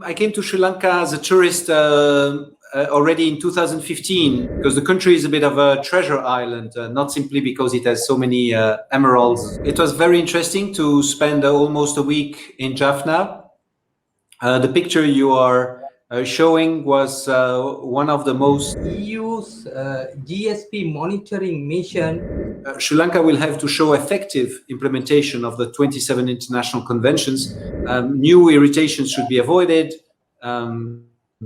I came to Sri Lanka as a tourist already in 2015 because the country is a bit of a treasure island, not simply because it has so many emeralds. It was very interesting to spend almost a week in Jaffna. The picture you are showing was one of the most... EU's GSP monitoring mission. Sri Lanka will have to show effective implementation of the 27 international conventions. New irritations should be avoided,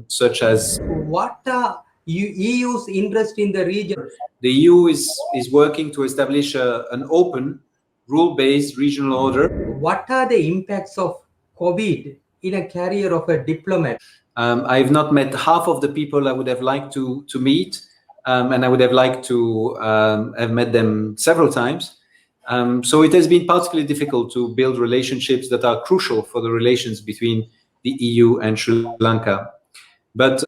such as... What are EU's interest in the region? The EU is working to establish an open, rule-based regional order. What are the impacts of COVID in a career of a diplomat? I've not met half of the people I would have liked to meet, and I would have liked to have met them several times. So it has been particularly difficult to build relationships that are crucial for the relations between the EU and Sri Lanka. But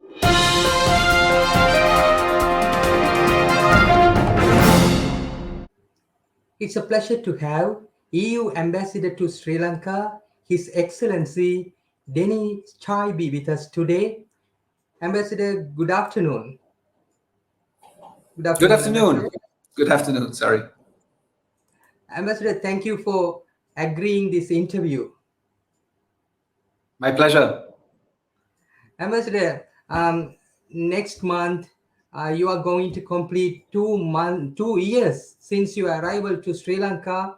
it's a pleasure to have EU Ambassador to Sri Lanka, His Excellency Denis Chaibi, with us today. Ambassador, good afternoon. Good afternoon. Good afternoon, sorry. Ambassador, thank you for agreeing this interview. My pleasure. Ambassador, next month you are going to complete 2 years since your arrival to Sri Lanka.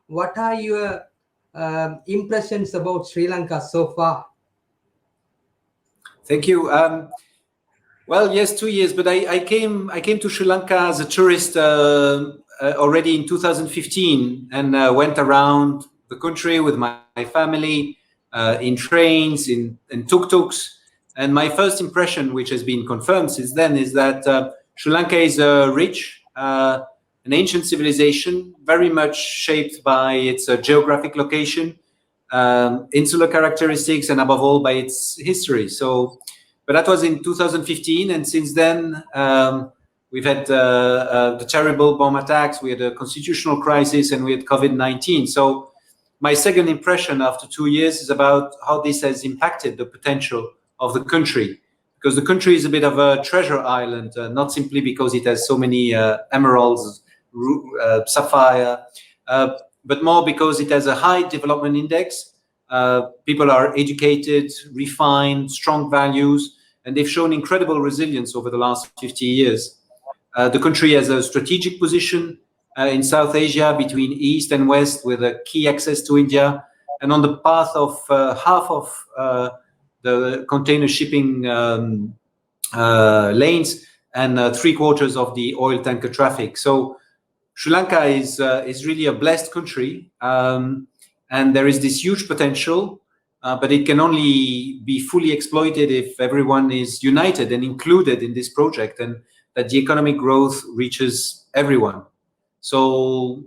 What are your impressions about Sri Lanka so far? Thank you. Well, yes, 2 years, but I came to Sri Lanka as a tourist already in 2015 and went around the country with my family in trains, in tuk-tuks. And my first impression, which has been confirmed since then, is that Sri Lanka is a rich, an ancient civilization, very much shaped by its geographic location, insular characteristics, and above all by its history. But that was in 2015, and since then we've had the terrible bomb attacks, we had a constitutional crisis, and we had COVID-19. So my second impression after 2 years is about how this has impacted the potential of the country, because the country is a bit of a treasure island, not simply because it has so many emeralds, sapphire, but more because it has a high development index. People are educated, refined, strong values, and they've shown incredible resilience over the last 50 years. The country has a strategic position in South Asia between East and West, with a key access to India, and on the path of half of the container shipping lanes and 3/4 of the oil tanker traffic. So Sri Lanka is really a blessed country, and there is this huge potential, but it can only be fully exploited if everyone is united and included in this project, and that the economic growth reaches everyone. So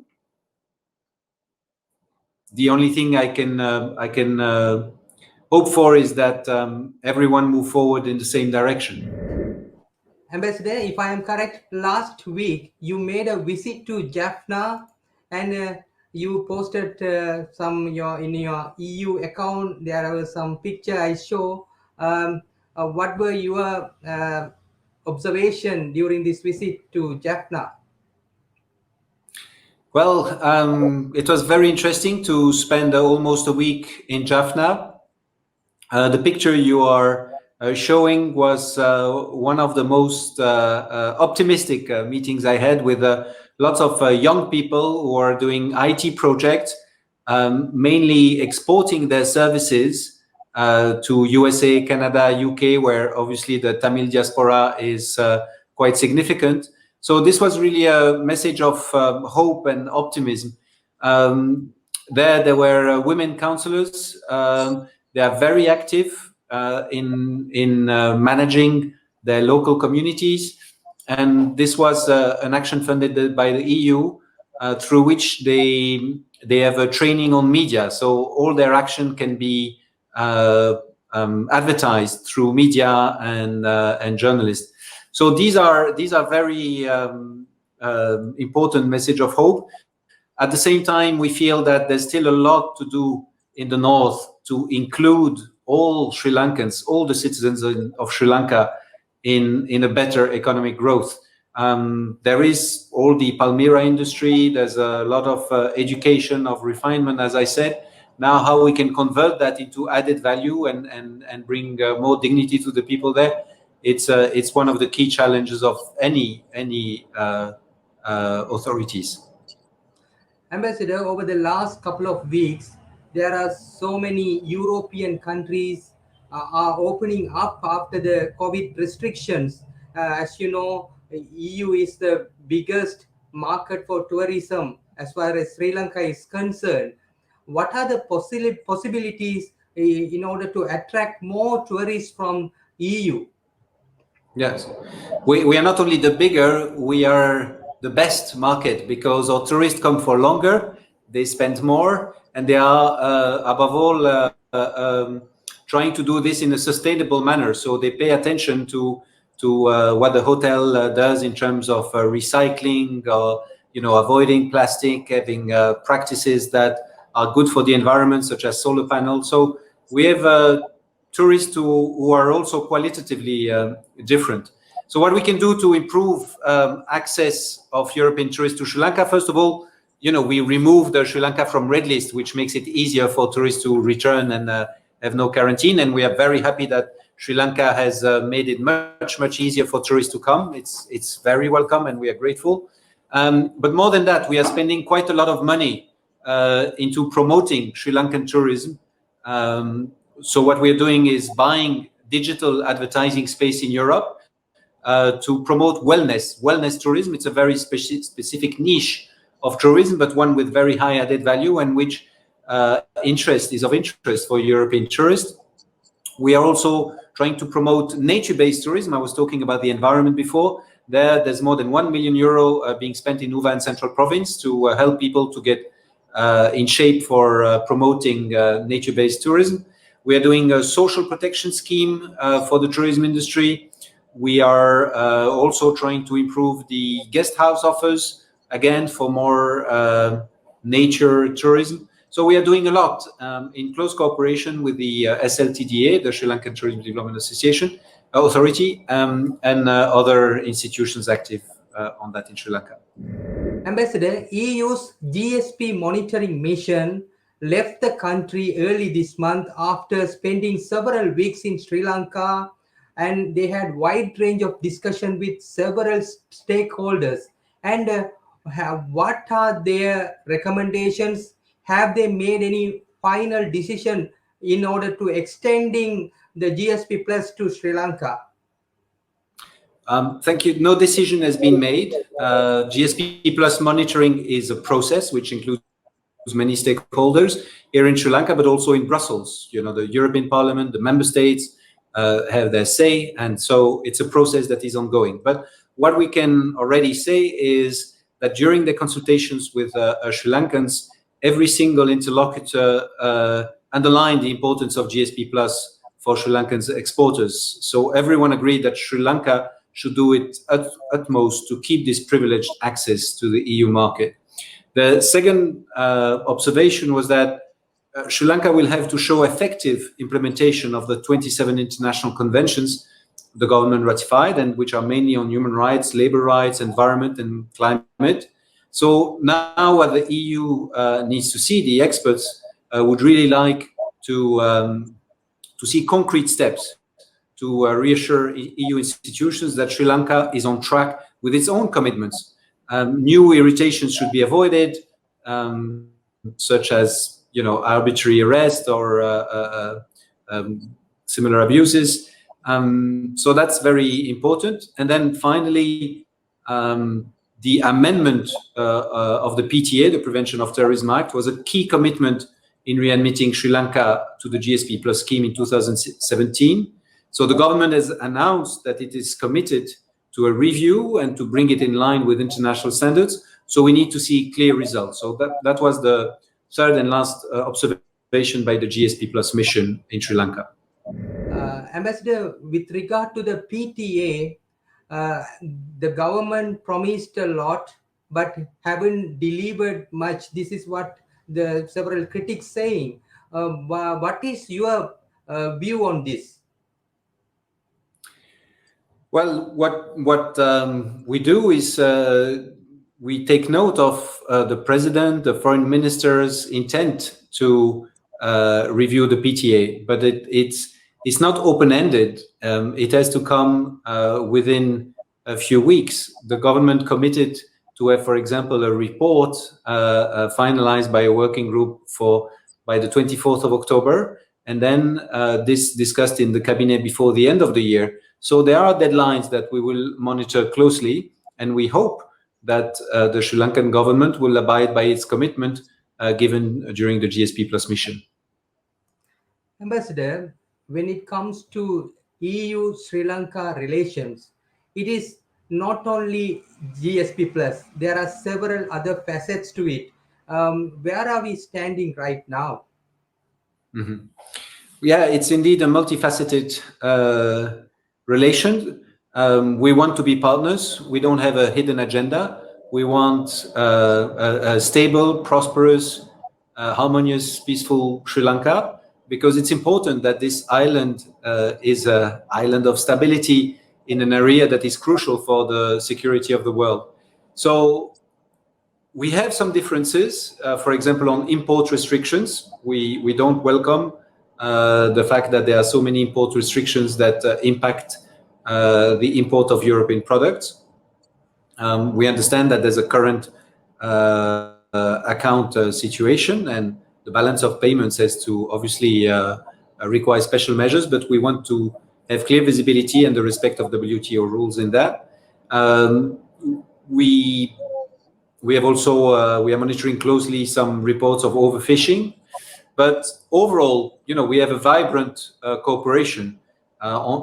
the only thing I can hope for is that everyone move forward in the same direction. Ambassador, if I am correct, last week you made a visit to Jaffna, and you posted in your EU account. There was some picture I show. What were your observation during this visit to Jaffna? Well, it was very interesting to spend almost a week in Jaffna. The picture you are showing was one of the most optimistic meetings I had with lots of young people who are doing IT projects, mainly exporting their services to USA, Canada, UK, where obviously the Tamil diaspora is quite significant. So this was really a message of hope and optimism. There were women councillors. They are very active in managing their local communities, and this was an action funded by the EU, through which they have a training on media. So all their action can be advertised through media and journalists. So these are very important message of hope. At the same time, we feel that there's still a lot to do in the north to include all Sri Lankans, all the citizens of Sri Lanka in a better economic growth. There is all the Palmyra industry. There's a lot of education, of refinement, as I said. Now, how we can convert that into added value and bring more dignity to the people there, it's one of the key challenges of any authorities. Ambassador, over the last couple of weeks, there are so many European countries are opening up after the COVID restrictions. As you know, EU is the biggest market for tourism as far as Sri Lanka is concerned. What are the possibilities in order to attract more tourists from EU? Yes, we are not only the bigger, we are the best market because our tourists come for longer, they spend more, and they are above all trying to do this in a sustainable manner. So they pay attention to what the hotel does in terms of recycling, or avoiding plastic, having practices that are good for the environment, such as solar panels. So we have tourists who are also qualitatively different. So what we can do to improve access of European tourists to Sri Lanka, first of all, we remove the Sri Lanka from red list, which makes it easier for tourists to return and have no quarantine. And we are very happy that Sri Lanka has made it much easier for tourists to come. It's very welcome, and we are grateful. But more than that, we are spending quite a lot of money into promoting Sri Lankan tourism. So what we're doing is buying digital advertising space in Europe to promote wellness tourism. It's a very specific niche of tourism, but one with very high added value and which is of interest for European tourists. We are also trying to promote nature-based tourism. I was talking about the environment before. There's more than €1 million being spent in Nuva and Central Province to help people to get in shape for promoting nature-based tourism. We are doing a social protection scheme for the tourism industry. We are also trying to improve the guest house offers, again, for more nature tourism. So we are doing a lot in close cooperation with the SLTDA, the Sri Lankan Tourism Development Association Authority, and other institutions active on that in Sri Lanka. Ambassador, EU's GSP monitoring mission left the country early this month after spending several weeks in Sri Lanka, and they had wide range of discussion with several stakeholders. And what are their recommendations? Have they made any final decision in order to extending the GSP Plus to Sri Lanka? Thank you. No decision has been made. GSP Plus monitoring is a process which includes many stakeholders here in Sri Lanka, but also in Brussels. The European Parliament, the member states have their say, and so it's a process that is ongoing. But what we can already say is that during the consultations with Sri Lankans, every single interlocutor underlined the importance of GSP Plus for Sri Lankan's exporters. So everyone agreed that Sri Lanka should do its utmost to keep this privileged access to the EU market. The second observation was that Sri Lanka will have to show effective implementation of the 27 international conventions the government ratified, and which are mainly on human rights, labor rights, environment, and climate. So now what the EU needs to see, the experts would really like to see concrete steps to reassure EU institutions that Sri Lanka is on track with its own commitments. New irritations should be avoided, such as arbitrary arrest or similar abuses. So that's very important. And then finally, the amendment of the PTA, the Prevention of Terrorism Act, was a key commitment in readmitting Sri Lanka to the GSP Plus scheme in 2017. So the government has announced that it is committed to a review and to bring it in line with international standards. So we need to see clear results. So that was the third and last observation by the GSP Plus mission in Sri Lanka. Ambassador, with regard to the PTA, the government promised a lot, but haven't delivered much. This is what the several critics saying. What is your view on this? Well, what we do is we take note of the president, the foreign minister's intent to review the PTA, but it's not open-ended. It has to come within a few weeks. The government committed to have, for example, a report finalized by a working group by the 24th of October, and then this discussed in the cabinet before the end of the year. So there are deadlines that we will monitor closely, and we hope that the Sri Lankan government will abide by its commitment given during the GSP Plus mission. Ambassador, when it comes to EU-Sri Lanka relations, it is not only GSP Plus. There are several other facets to it. Where are we standing right now? Mm-hmm. Yeah, it's indeed a multifaceted relation. We want to be partners. We don't have a hidden agenda. We want a stable, prosperous, harmonious, peaceful Sri Lanka, because it's important that this island is an island of stability in an area that is crucial for the security of the world. So we have some differences. For example, on import restrictions, we don't welcome the fact that there are so many import restrictions that impact the import of European products. We understand that there's a current account situation, and the balance of payments has to obviously require special measures, but we want to have clear visibility and the respect of WTO rules in that. We have also we are monitoring closely some reports of overfishing, but overall, we have a vibrant cooperation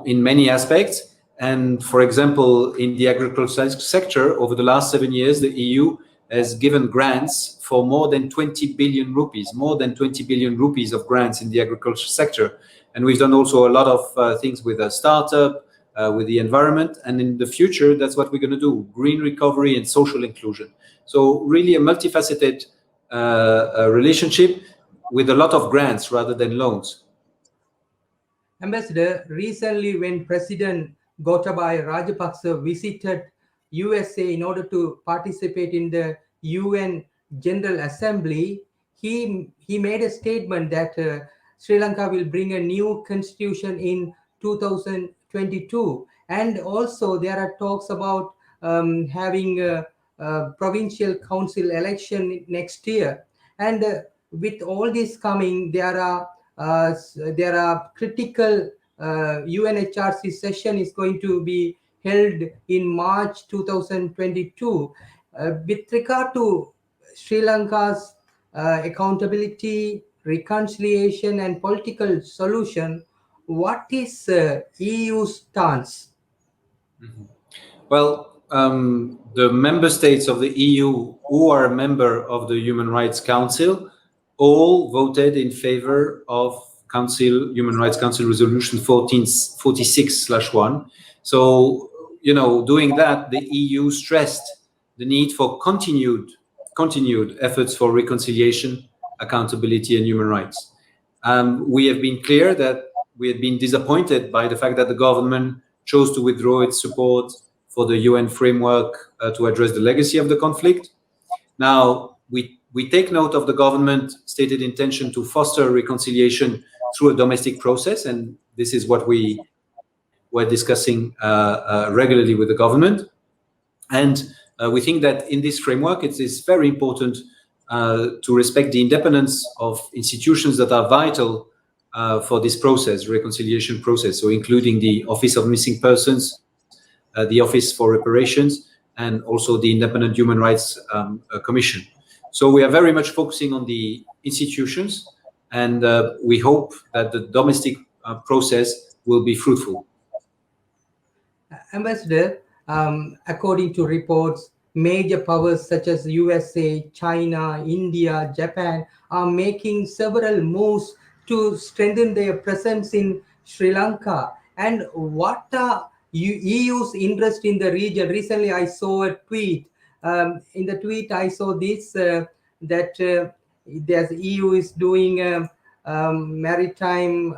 in many aspects. And for example, in the agricultural sector, over the last 7 years, the EU has given grants for more than 20 billion rupees of grants in the agriculture sector. And we've done also a lot of things with a startup, with the environment. And in the future, that's what we're going to do: green recovery and social inclusion. So really a multifaceted relationship with a lot of grants rather than loans. Ambassador, recently when President Gotabaya Rajapaksa visited USA in order to participate in the UN General Assembly, he made a statement that Sri Lanka will bring a new constitution in 2022, and also there are talks about having a provincial council election next year. And with all this coming, there are critical UNHRC session is going to be held in March 2022. With regard to Sri Lanka's accountability, reconciliation, and political solution, what is EU's stance? Mm-hmm. Well, the member states of the EU who are a member of the Human Rights Council all voted in favor of Human Rights Council Resolution 1446/1. So, doing that, the EU stressed the need for continued efforts for reconciliation, accountability, and human rights. We have been clear that we have been disappointed by the fact that the government chose to withdraw its support for the UN framework to address the legacy of the conflict. Now, we take note of the government stated intention to foster reconciliation through a domestic process, and this is what we were discussing regularly with the government. And we think that in this framework, it is very important to respect the independence of institutions that are vital for this process, reconciliation process, so including the Office of Missing Persons, the Office for Reparations, and also the Independent Human Rights Commission. So we are very much focusing on the institutions, and we hope that the domestic process will be fruitful. Ambassador, according to reports, major powers such as USA, China, India, Japan are making several moves to strengthen their presence in Sri Lanka. And what are EU's interest in the region? Recently, I saw a tweet. In the tweet, I saw this that there's EU is doing maritime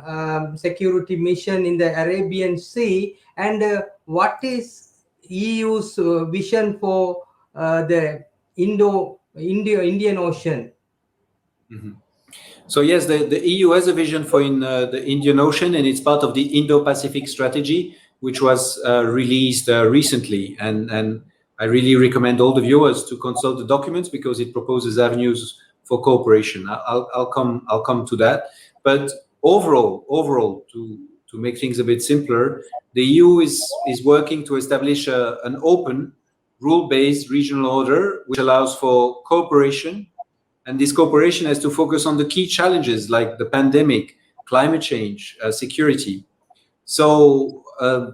security mission in the Arabian Sea, and what is EU's vision for the Indian Ocean? Mhm. So yes, the EU has a vision for the Indian Ocean, and it's part of the Indo-Pacific strategy, which was released recently. And I really recommend all the viewers to consult the documents because it proposes avenues for cooperation. I'll come to that. But overall, to make things a bit simpler, the EU is working to establish an open, rule-based regional order which allows for cooperation, and this cooperation has to focus on the key challenges like the pandemic, climate change, security. So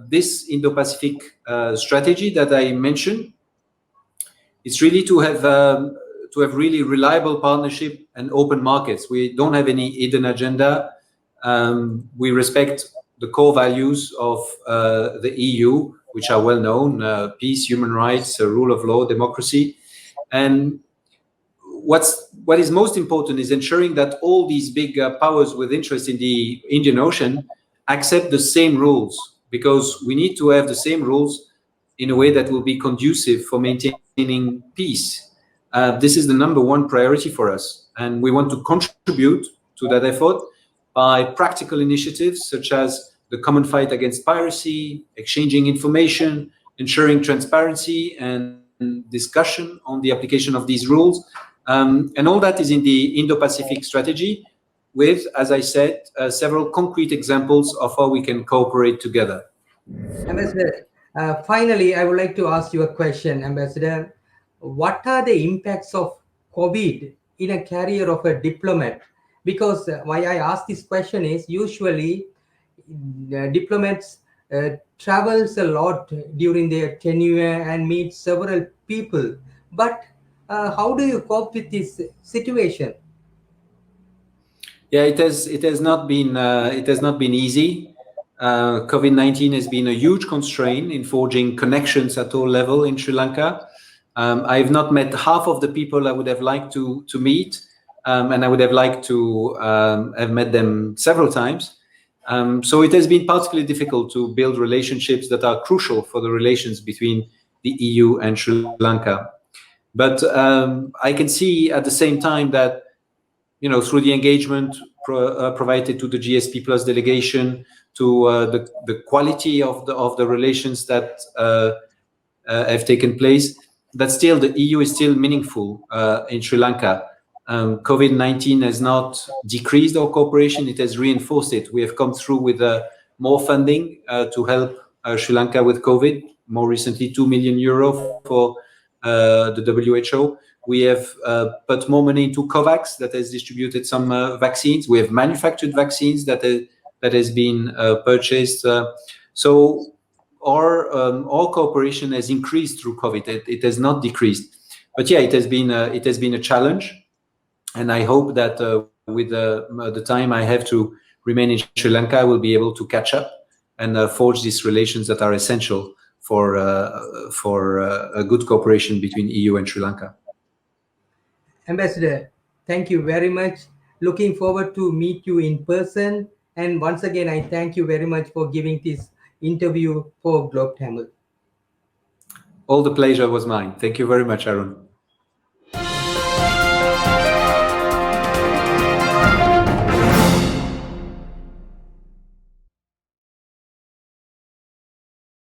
this Indo-Pacific strategy that I mentioned, it's really to have really reliable partnership and open markets. We don't have any hidden agenda. We respect the core values of the EU, which are well known: peace, human rights, rule of law, democracy. And what is most important is ensuring that all these big powers with interest in the Indian Ocean accept the same rules, because we need to have the same rules in a way that will be conducive for maintaining peace. This is the number one priority for us, and we want to contribute to that effort by practical initiatives such as the common fight against piracy, exchanging information, ensuring transparency and discussion on the application of these rules. And all that is in the Indo-Pacific strategy with, as I said, several concrete examples of how we can cooperate together. Ambassador, finally, I would like to ask you a question, Ambassador. What are the impacts of COVID in a career of a diplomat? Because why I ask this question is usually diplomats travels a lot during their tenure and meet several people. But how do you cope with this situation? Yeah, it has not been easy. COVID-19 has been a huge constraint in forging connections at all level in Sri Lanka. I have not met half of the people I would have liked to meet, and I would have liked to have met them several times. So it has been particularly difficult to build relationships that are crucial for the relations between the EU and Sri Lanka. But I can see at the same time that, you know, through the engagement provided to the GSP Plus delegation, to the quality of the relations that have taken place, that still the EU is still meaningful in Sri Lanka. COVID-19 has not decreased our cooperation; it has reinforced it. We have come through with more funding to help Sri Lanka with COVID. More recently, €2 million for the WHO. We have put more money into COVAX, that has distributed some vaccines. We have manufactured vaccines that has been purchased. So our cooperation has increased through COVID. It has not decreased. But yeah, it has been a challenge, and I hope that with the time I have to remain in Sri Lanka, I will be able to catch up and forge these relations that are essential for a good cooperation between EU and Sri Lanka. Ambassador, thank you very much. Looking forward to meet you in person. And once again, I thank you very much for giving this interview for Globe Tamil. All the pleasure was mine. Thank you very much, Arun.